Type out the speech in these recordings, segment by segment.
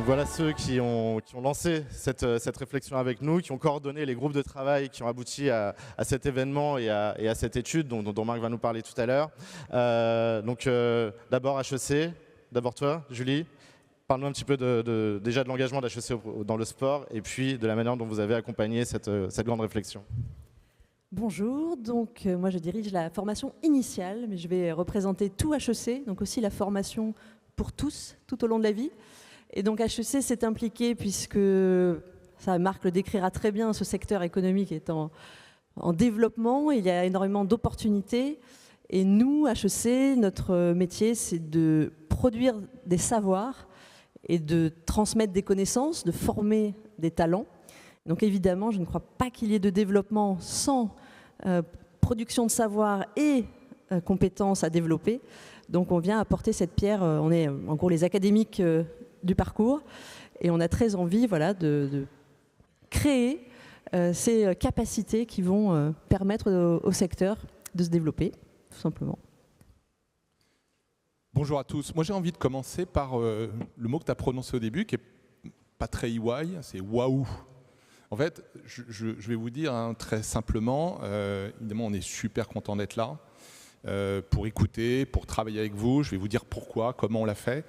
voilà ceux qui ont lancé cette réflexion avec nous, qui ont coordonné les groupes de travail qui ont abouti à cet événement et à cette étude dont Marc va nous parler tout à l'heure. D'abord HEC, d'abord toi, Julie. Parle-nous un petit peu déjà de l'engagement d'HEC dans le sport et puis de la manière dont vous avez accompagné cette grande réflexion. Bonjour, donc moi je dirige la formation initiale, mais je vais représenter tout HEC, donc aussi la formation pour tous, tout au long de la vie. Et donc HEC s'est impliqué, puisque ça Marc le décrira très bien, ce secteur économique est en développement, il y a énormément d'opportunités. Et nous, HEC, notre métier, c'est de produire des savoirs et de transmettre des connaissances, de former des talents. Donc évidemment, je ne crois pas qu'il y ait de développement sans production de savoir et compétences à développer. Donc on vient apporter cette pierre, on est en gros les académiques du parcours et on a très envie de créer ces capacités qui vont permettre au secteur de se développer, tout simplement. Bonjour à tous. Moi j'ai envie de commencer par le mot que tu as prononcé au début qui est pas très EY, c'est waouh. En fait, je vais vous dire très simplement, évidemment on est super content d'être là pour écouter, pour travailler avec vous. Je vais vous dire pourquoi, comment on l'a fait.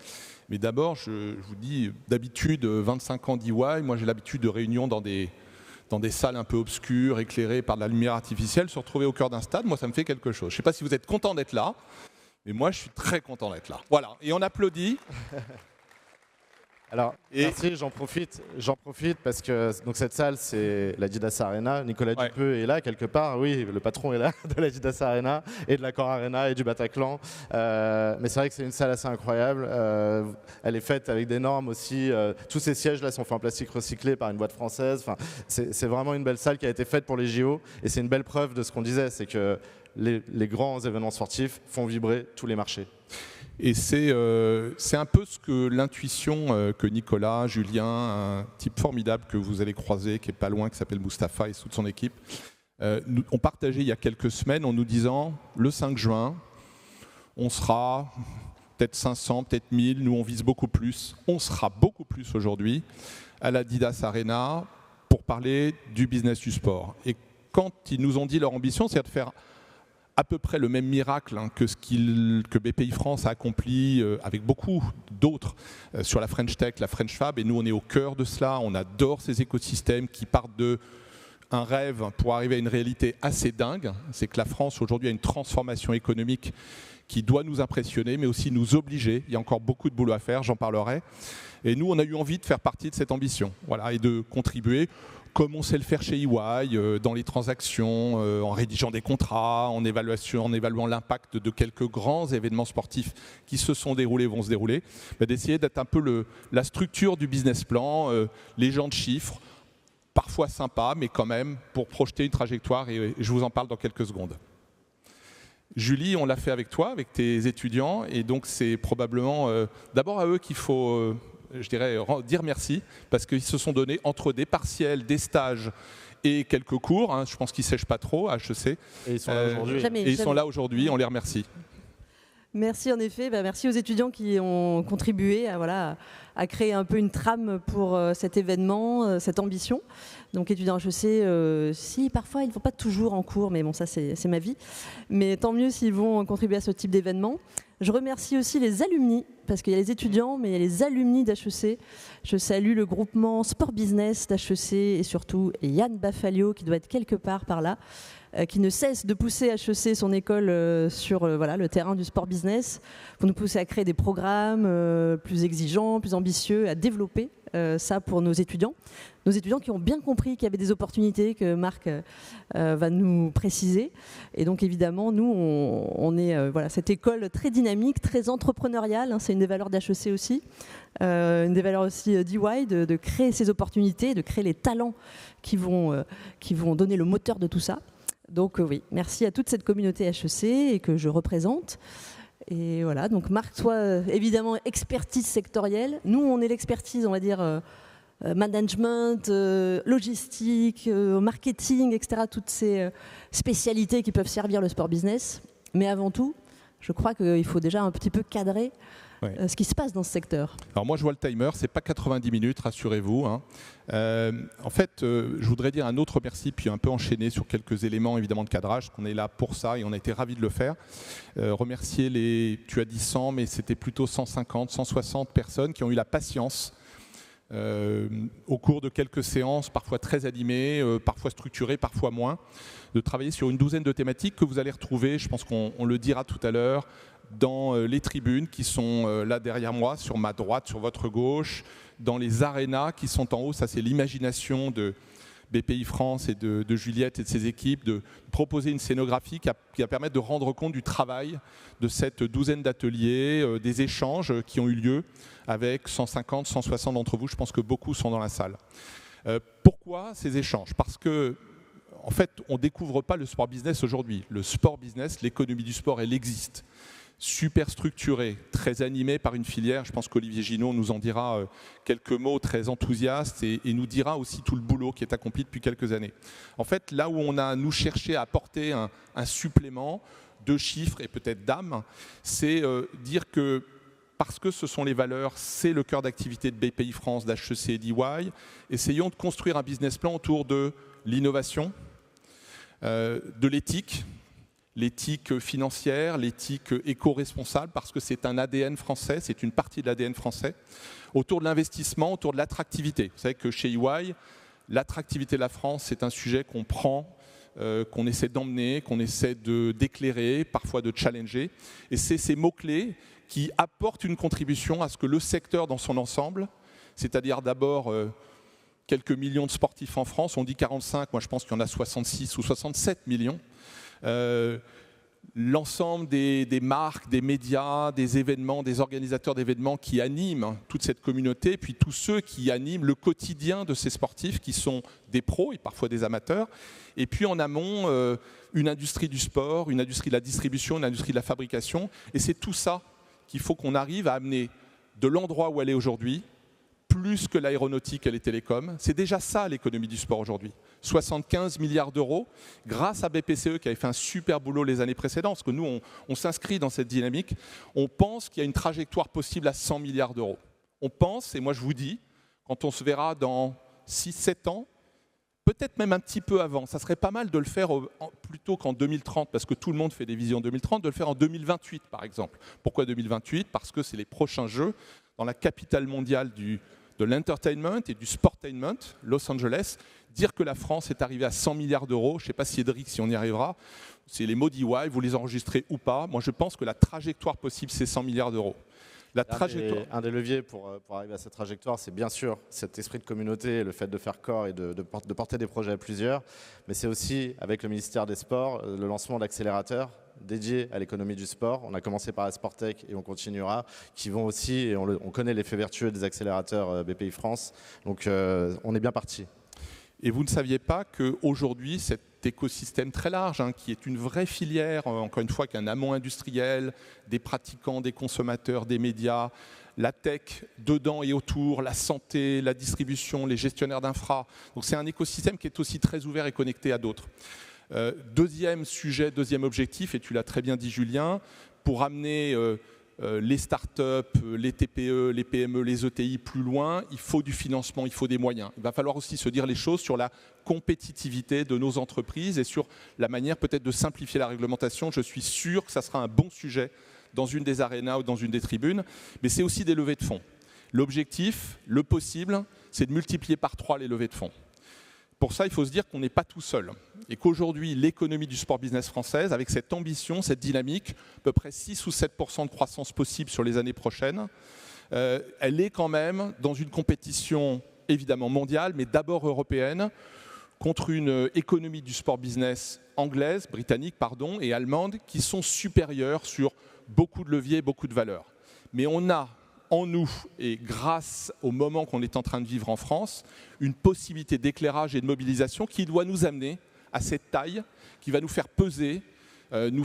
Mais d'abord, je vous dis, d'habitude, 25 ans d'EY, moi j'ai l'habitude de réunions dans des salles un peu obscures, éclairées par de la lumière artificielle. Se retrouver au cœur d'un stade, moi ça me fait quelque chose. Je ne sais pas si vous êtes content d'être là, mais moi je suis très content d'être là. Voilà, et on applaudit. Alors, merci, j'en profite parce que donc cette salle, c'est l'Adidas Arena. Nicolas Dupeux est là, quelque part. Oui, le patron est là de l'Adidas Arena et de l'Accor Arena et du Bataclan. Mais c'est vrai que c'est une salle assez incroyable. Elle est faite avec des normes aussi. Tous ces sièges-là sont faits en plastique recyclé par une boîte française. Enfin, c'est vraiment une belle salle qui a été faite pour les JO. Et c'est une belle preuve de ce qu'on disait, c'est que les grands événements sportifs font vibrer tous les marchés. Et c'est un peu ce que l'intuition que Nicolas, Julien, un type formidable que vous allez croiser, qui est pas loin, qui s'appelle Mustapha et toute son équipe, ont partagé il y a quelques semaines en nous disant le 5 juin, on sera peut-être 500, peut-être 1000, nous on vise beaucoup plus, on sera beaucoup plus aujourd'hui à l'Adidas Arena pour parler du business du sport. Et quand ils nous ont dit leur ambition, c'est de faire à peu près le même miracle que BPI France a accompli avec beaucoup d'autres sur la French Tech, la French Fab. Et nous, on est au cœur de cela. On adore ces écosystèmes qui partent d'un rêve pour arriver à une réalité assez dingue. C'est que la France, aujourd'hui, a une transformation économique qui doit nous impressionner, mais aussi nous obliger. Il y a encore beaucoup de boulot à faire, j'en parlerai. Et nous, on a eu envie de faire partie de cette ambition, voilà, et de contribuer comme on sait le faire chez EY, dans les transactions, en rédigeant des contrats, en évaluant l'impact de quelques grands événements sportifs qui se sont déroulés, vont se dérouler, d'essayer d'être un peu la structure du business plan, les gens de chiffres, parfois sympas, mais quand même pour projeter une trajectoire, et je vous en parle dans quelques secondes. Julie, on l'a fait avec toi, avec tes étudiants, et donc c'est probablement d'abord à eux qu'il faut... je dirais, dire merci, parce qu'ils se sont donnés entre des partiels, des stages et quelques cours. Je pense qu'ils ne sèchent pas trop à HEC. Et ils sont là aujourd'hui. Ils sont là aujourd'hui, on les remercie. Merci en effet, merci aux étudiants qui ont contribué à créer un peu une trame pour cet événement, cette ambition. Donc étudiants HEC, si parfois ils ne vont pas toujours en cours, mais bon ça c'est ma vie, mais tant mieux s'ils vont contribuer à ce type d'événement. Je remercie aussi les alumni, parce qu'il y a les étudiants, mais il y a les alumni d'HEC. Je salue le groupement Sport Business d'HEC et surtout Yann Baffalio, qui doit être quelque part par là, qui ne cesse de pousser HEC, son école, sur le terrain du sport business, pour nous pousser à créer des programmes plus exigeants, plus ambitieux, à développer ça pour nos étudiants. Nos étudiants qui ont bien compris qu'il y avait des opportunités que Marc va nous préciser. Et donc évidemment, nous, on est cette école très dynamique, très entrepreneuriale. C'est une des valeurs d'HEC aussi. Une des valeurs aussi d'EY, de créer ces opportunités, de créer les talents qui vont donner le moteur de tout ça. Donc oui, merci à toute cette communauté HEC et que je représente. Et voilà, donc Marc, toi, évidemment, expertise sectorielle. Nous, on est l'expertise, on va dire, management, logistique, marketing, etc. Toutes ces spécialités qui peuvent servir le sport business. Mais avant tout, je crois qu'il faut déjà un petit peu cadrer ce qui se passe dans ce secteur. Alors moi je vois le timer, c'est pas 90 minutes, rassurez-vous. Hein. En fait, je voudrais dire un autre merci, puis un peu enchaîner sur quelques éléments évidemment de cadrage, qu'on est là pour ça et on a été ravis de le faire. Remercier tu as dit 100, mais c'était plutôt 150, 160 personnes qui ont eu la patience au cours de quelques séances, parfois très animées, parfois structurées, parfois moins, de travailler sur une douzaine de thématiques que vous allez retrouver, je pense qu'on le dira tout à l'heure, dans les tribunes qui sont là derrière moi, sur ma droite, sur votre gauche, dans les arénas qui sont en haut. Ça, c'est l'imagination de BPI France et de Juliette et de ses équipes, de proposer une scénographie qui va permettre de rendre compte du travail de cette douzaine d'ateliers, des échanges qui ont eu lieu avec 150, 160 d'entre vous. Je pense que beaucoup sont dans la salle. Pourquoi ces échanges ? Parce que, en fait, on ne découvre pas le sport business aujourd'hui. Le sport business, l'économie du sport, elle existe. Super structuré, très animé par une filière. Je pense qu'Olivier Ginot nous en dira quelques mots, très enthousiaste, et nous dira aussi tout le boulot qui est accompli depuis quelques années. En fait, là où on a, nous, cherché à apporter un supplément de chiffres et peut-être d'âme, c'est dire que parce que ce sont les valeurs, c'est le cœur d'activité de BPI France, d'HEC et d'EY, essayons de construire un business plan autour de l'innovation, de l'éthique financière, l'éthique éco-responsable, parce que c'est un ADN français, c'est une partie de l'ADN français, autour de l'investissement, autour de l'attractivité. Vous savez que chez EY, l'attractivité de la France, c'est un sujet qu'on prend, qu'on essaie d'emmener, qu'on essaie d'éclairer, parfois de challenger. Et c'est ces mots-clés qui apportent une contribution à ce que le secteur dans son ensemble, c'est-à-dire d'abord quelques millions de sportifs en France, on dit 45, moi je pense qu'il y en a 66 ou 67 millions, l'ensemble des marques, des médias, des événements, des organisateurs d'événements qui animent toute cette communauté, puis tous ceux qui animent le quotidien de ces sportifs qui sont des pros et parfois des amateurs, et puis en amont une industrie du sport, une industrie de la distribution, une industrie de la fabrication, et c'est tout ça qu'il faut qu'on arrive à amener de l'endroit où elle est aujourd'hui, plus que l'aéronautique et les télécoms. C'est déjà ça l'économie du sport aujourd'hui. 75 milliards d'euros, grâce à BPCE qui avait fait un super boulot les années précédentes, parce que nous, on s'inscrit dans cette dynamique. On pense qu'il y a une trajectoire possible à 100 milliards d'euros. On pense, et moi je vous dis, quand on se verra dans 6-7 ans, peut-être même un petit peu avant, ça serait pas mal de le faire plutôt qu'en 2030, parce que tout le monde fait des visions 2030, de le faire en 2028 par exemple. Pourquoi 2028 ? Parce que c'est les prochains Jeux dans la capitale mondiale de l'entertainment et du sportainment, Los Angeles. Dire que la France est arrivée à 100 milliards d'euros, je ne sais pas si Cédric, si on y arrivera, c'est les mots d'EY, vous les enregistrez ou pas. Moi, je pense que la trajectoire possible, c'est 100 milliards d'euros. Un des leviers pour arriver à cette trajectoire, c'est bien sûr cet esprit de communauté, le fait de faire corps et de porter des projets à plusieurs, mais c'est aussi, avec le ministère des Sports, le lancement d'accélérateurs dédiés à l'économie du sport. On a commencé par la Sportec et on continuera, qui vont aussi, et on connaît l'effet vertueux des accélérateurs BPI France, donc on est bien parti. Et vous ne saviez pas qu'aujourd'hui, cet écosystème très large, qui est une vraie filière, encore une fois, qui est un amont industriel, des pratiquants, des consommateurs, des médias, la tech dedans et autour, la santé, la distribution, les gestionnaires d'infra. Donc c'est un écosystème qui est aussi très ouvert et connecté à d'autres. Deuxième sujet, deuxième objectif, et tu l'as très bien dit Julien, pour amener les startups, les TPE, les PME, les ETI plus loin, il faut du financement, il faut des moyens. Il va falloir aussi se dire les choses sur la compétitivité de nos entreprises et sur la manière peut-être de simplifier la réglementation. Je suis sûr que ça sera un bon sujet dans une des arénas ou dans une des tribunes, mais c'est aussi des levées de fonds. L'objectif, le possible, c'est de multiplier par 3 les levées de fonds. Pour ça, il faut se dire qu'on n'est pas tout seul et qu'aujourd'hui, l'économie du sport business française, avec cette ambition, cette dynamique, à peu près 6 ou 7% de croissance possible sur les années prochaines, elle est quand même dans une compétition évidemment mondiale, mais d'abord européenne, contre une économie du sport business anglaise, britannique, pardon, et allemande, qui sont supérieures sur beaucoup de leviers, beaucoup de valeurs. Mais on a en nous, et grâce au moment qu'on est en train de vivre en France, une possibilité d'éclairage et de mobilisation qui doit nous amener à cette taille, qui va nous faire peser, nous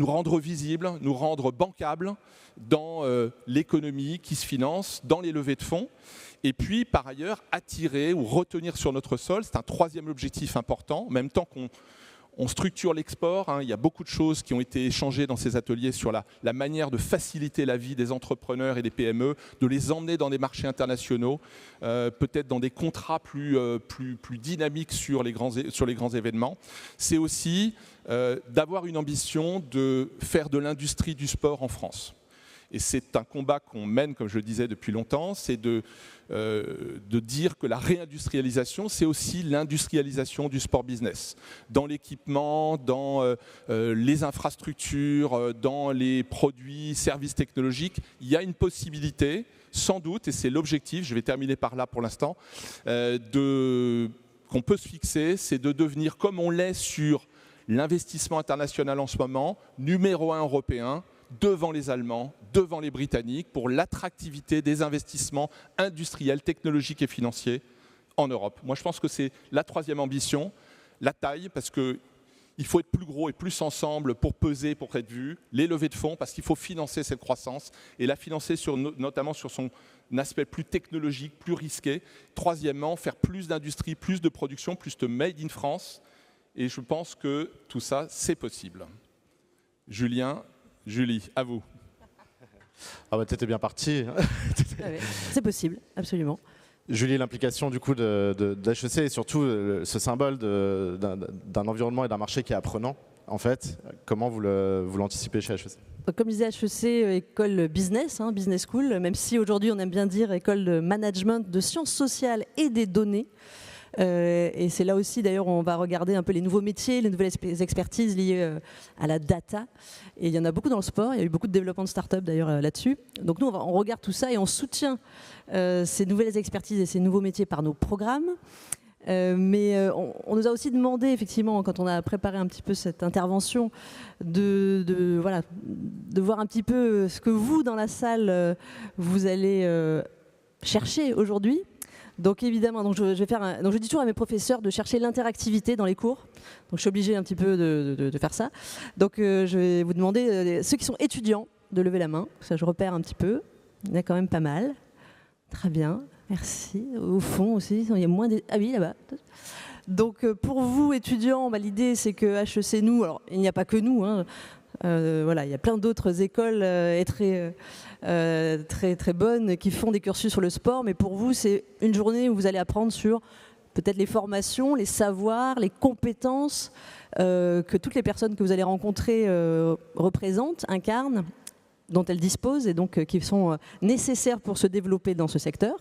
rendre visibles, nous rendre bancables dans l'économie qui se finance, dans les levées de fonds, et puis par ailleurs attirer ou retenir sur notre sol, c'est un troisième objectif important, en même temps qu'on On structure l'export, hein. Il y a beaucoup de choses qui ont été échangées dans ces ateliers sur la manière de faciliter la vie des entrepreneurs et des PME, de les emmener dans des marchés internationaux, peut-être dans des contrats plus dynamiques sur les grands événements. C'est aussi d'avoir une ambition de faire de l'industrie du sport en France. Et c'est un combat qu'on mène, comme je le disais, depuis longtemps, c'est de dire que la réindustrialisation, c'est aussi l'industrialisation du sport business. Dans l'équipement, dans les infrastructures, dans les produits, services technologiques, il y a une possibilité, sans doute, et c'est l'objectif, je vais terminer par là pour l'instant, qu'on peut se fixer, c'est de devenir, comme on l'est sur l'investissement international en ce moment, numéro 1 européen, devant les Allemands, devant les Britanniques, pour l'attractivité des investissements industriels, technologiques et financiers en Europe. Moi, je pense que c'est la troisième ambition, la taille, parce qu'il faut être plus gros et plus ensemble pour peser, pour être vu, les levées de fonds, parce qu'il faut financer cette croissance, et la financer notamment sur son aspect plus technologique, plus risqué. Troisièmement, faire plus d'industrie, plus de production, plus de made in France, et je pense que tout ça, c'est possible. Julien, Julie, à vous. Ah bah t'étais bien parti. C'est possible, absolument. Julie, l'implication du coup d'HEC et surtout ce symbole d'un environnement et d'un marché qui est apprenant, en fait, comment vous l'anticipez chez HEC? Comme disait HEC, école business, business school, même si aujourd'hui on aime bien dire école de management, de sciences sociales et des données. Et c'est là aussi, d'ailleurs, on va regarder un peu les nouveaux métiers, les nouvelles expertises liées à la data. Et il y en a beaucoup dans le sport. Il y a eu beaucoup de développement de start-up, d'ailleurs, là-dessus. Donc nous, on regarde tout ça et on soutient ces nouvelles expertises et ces nouveaux métiers par nos programmes. Mais on nous a aussi demandé, effectivement, quand on a préparé un petit peu cette intervention, de voir un petit peu ce que vous, dans la salle, vous allez chercher aujourd'hui. Donc évidemment, donc je dis toujours à mes professeurs de chercher l'interactivité dans les cours. Donc je suis obligée un petit peu de faire ça. Donc je vais vous demander, ceux qui sont étudiants, de lever la main. Ça, je repère un petit peu. Il y en a quand même pas mal. Très bien, merci. Au fond aussi, il y a moins... Ah oui, là-bas. Donc pour vous, étudiants, l'idée c'est que HEC, nous, alors il n'y a pas que nous, voilà, il y a plein d'autres écoles très bonnes qui font des cursus sur le sport, mais pour vous, c'est une journée où vous allez apprendre sur peut-être les formations, les savoirs, les compétences que toutes les personnes que vous allez rencontrer représentent, incarnent, dont elles disposent et donc qui sont nécessaires pour se développer dans ce secteur.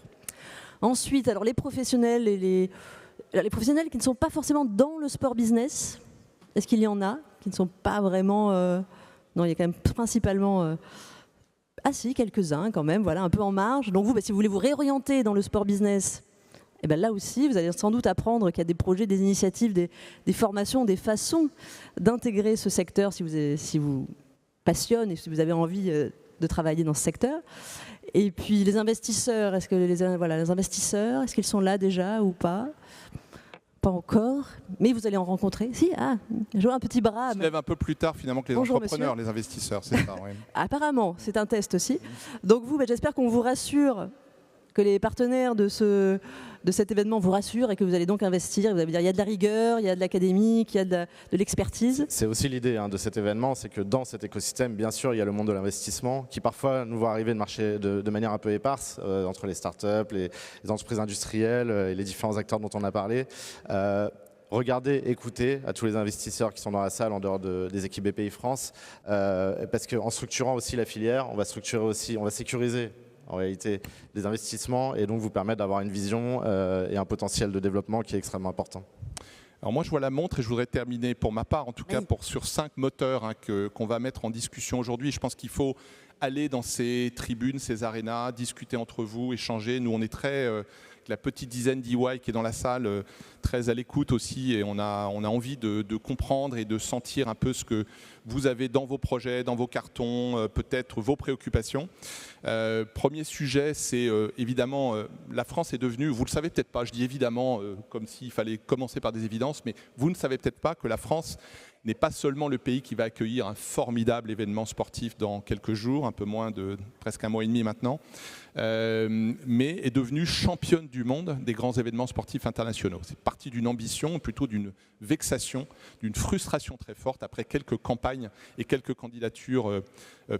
Ensuite, alors les professionnels les professionnels qui ne sont pas forcément dans le sport business, est-ce qu'il y en a qui ne sont pas vraiment... Non, il y a quand même principalement... Ah si, quelques-uns quand même, voilà, un peu en marge. Donc vous, si vous voulez vous réorienter dans le sport business, et là aussi, vous allez sans doute apprendre qu'il y a des projets, des initiatives, des formations, des façons d'intégrer ce secteur si vous passionne et si vous avez envie de travailler dans ce secteur. Et puis les investisseurs, est-ce que les investisseurs, est-ce qu'ils sont là déjà ou pas? Pas encore, mais vous allez en rencontrer. Si, je vois un petit bras. Ils se lèvent un peu plus tard finalement que les entrepreneurs, les investisseurs, c'est ça. Oui. Apparemment, c'est un test aussi. Donc vous, j'espère qu'on vous rassure, que les partenaires de cet événement vous rassurent et que vous allez donc investir. Vous allez dire, il y a de la rigueur, il y a de l'académique, il y a de l'expertise. C'est aussi l'idée de cet événement, c'est que dans cet écosystème, bien sûr, il y a le monde de l'investissement qui parfois nous voit arriver de manière un peu éparse entre les startups, les entreprises industrielles et les différents acteurs dont on a parlé. Regardez, écoutez à tous les investisseurs qui sont dans la salle en dehors des équipes BPI France, parce qu'en structurant aussi la filière, on va sécuriser en réalité des investissements et donc vous permettre d'avoir une vision et un potentiel de développement qui est extrêmement important. Alors moi je vois la montre et je voudrais terminer pour ma part, en tout cas sur 5 moteurs qu'on va mettre en discussion aujourd'hui. Je pense qu'il faut aller dans ces tribunes, ces arénas, discuter entre vous, échanger. Nous on est très... la petite dizaine d'EY qui est dans la salle, très à l'écoute aussi, et on a envie de comprendre et de sentir un peu ce que vous avez dans vos projets, dans vos cartons, peut-être vos préoccupations. Premier sujet, c'est évidemment, la France est devenue, vous ne le savez peut-être pas, je dis évidemment comme s'il fallait commencer par des évidences, mais vous ne savez peut-être pas que la France n'est pas seulement le pays qui va accueillir un formidable événement sportif dans quelques jours, un peu moins de presque un mois et demi maintenant, mais est devenue championne du monde des grands événements sportifs internationaux. C'est parti d'une ambition, plutôt d'une vexation, d'une frustration très forte après quelques campagnes et quelques candidatures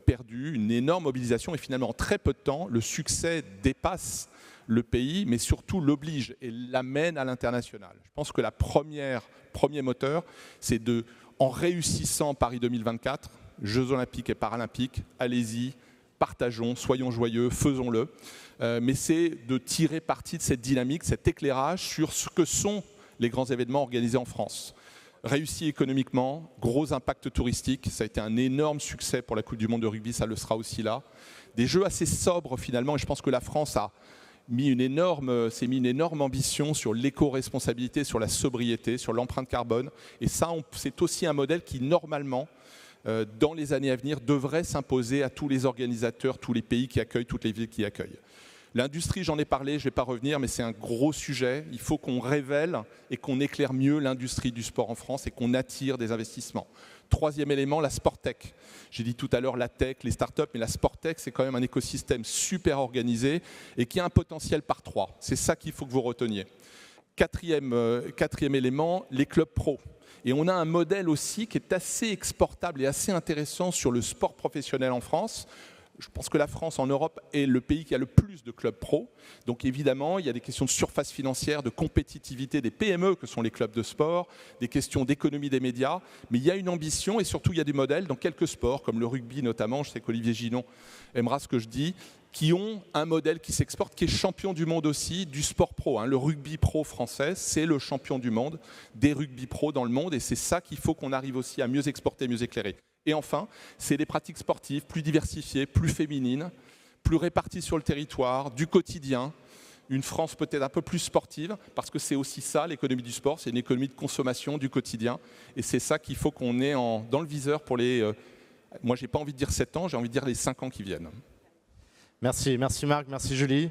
perdues, une énorme mobilisation et finalement en très peu de temps, le succès dépasse le pays, mais surtout l'oblige et l'amène à l'international. Je pense que premier moteur, c'est en réussissant Paris 2024, Jeux Olympiques et Paralympiques, allez-y, partageons, soyons joyeux, faisons-le. Mais c'est de tirer parti de cette dynamique, cet éclairage sur ce que sont les grands événements organisés en France. Réussi économiquement, gros impact touristique, ça a été un énorme succès pour la Coupe du Monde de rugby, ça le sera aussi là. Des jeux assez sobres finalement, et je pense que la France s'est mis une énorme ambition sur l'éco-responsabilité, sur la sobriété, sur l'empreinte carbone. Et ça, c'est aussi un modèle qui, normalement, dans les années à venir, devrait s'imposer à tous les organisateurs, tous les pays qui accueillent, toutes les villes qui accueillent. L'industrie, j'en ai parlé, je ne vais pas revenir, mais c'est un gros sujet. Il faut qu'on révèle et qu'on éclaire mieux l'industrie du sport en France et qu'on attire des investissements. Troisième élément, la Sporttech. J'ai dit tout à l'heure la tech, les startups, mais la Sporttech, c'est quand même un écosystème super organisé et qui a un potentiel par 3. C'est ça qu'il faut que vous reteniez. Quatrième élément, les clubs pro. Et on a un modèle aussi qui est assez exportable et assez intéressant sur le sport professionnel en France. Je pense que la France, en Europe, est le pays qui a le plus de clubs pro. Donc évidemment, il y a des questions de surface financière, de compétitivité des PME que sont les clubs de sport, des questions d'économie des médias. Mais il y a une ambition et surtout il y a des modèles dans quelques sports, comme le rugby notamment, je sais qu'Olivier Ginon aimera ce que je dis, qui ont un modèle qui s'exporte, qui est champion du monde aussi du sport pro. Le rugby pro français, c'est le champion du monde des rugby pro dans le monde. Et c'est ça qu'il faut qu'on arrive aussi à mieux exporter, mieux éclairer. Et enfin, c'est des pratiques sportives plus diversifiées, plus féminines, plus réparties sur le territoire, du quotidien. Une France peut-être un peu plus sportive, parce que c'est aussi ça, l'économie du sport, c'est une économie de consommation du quotidien. Et c'est ça qu'il faut qu'on ait dans le viseur pour moi, je n'ai pas envie de dire 7 ans, j'ai envie de dire les 5 ans qui viennent. Merci Marc, merci Julie.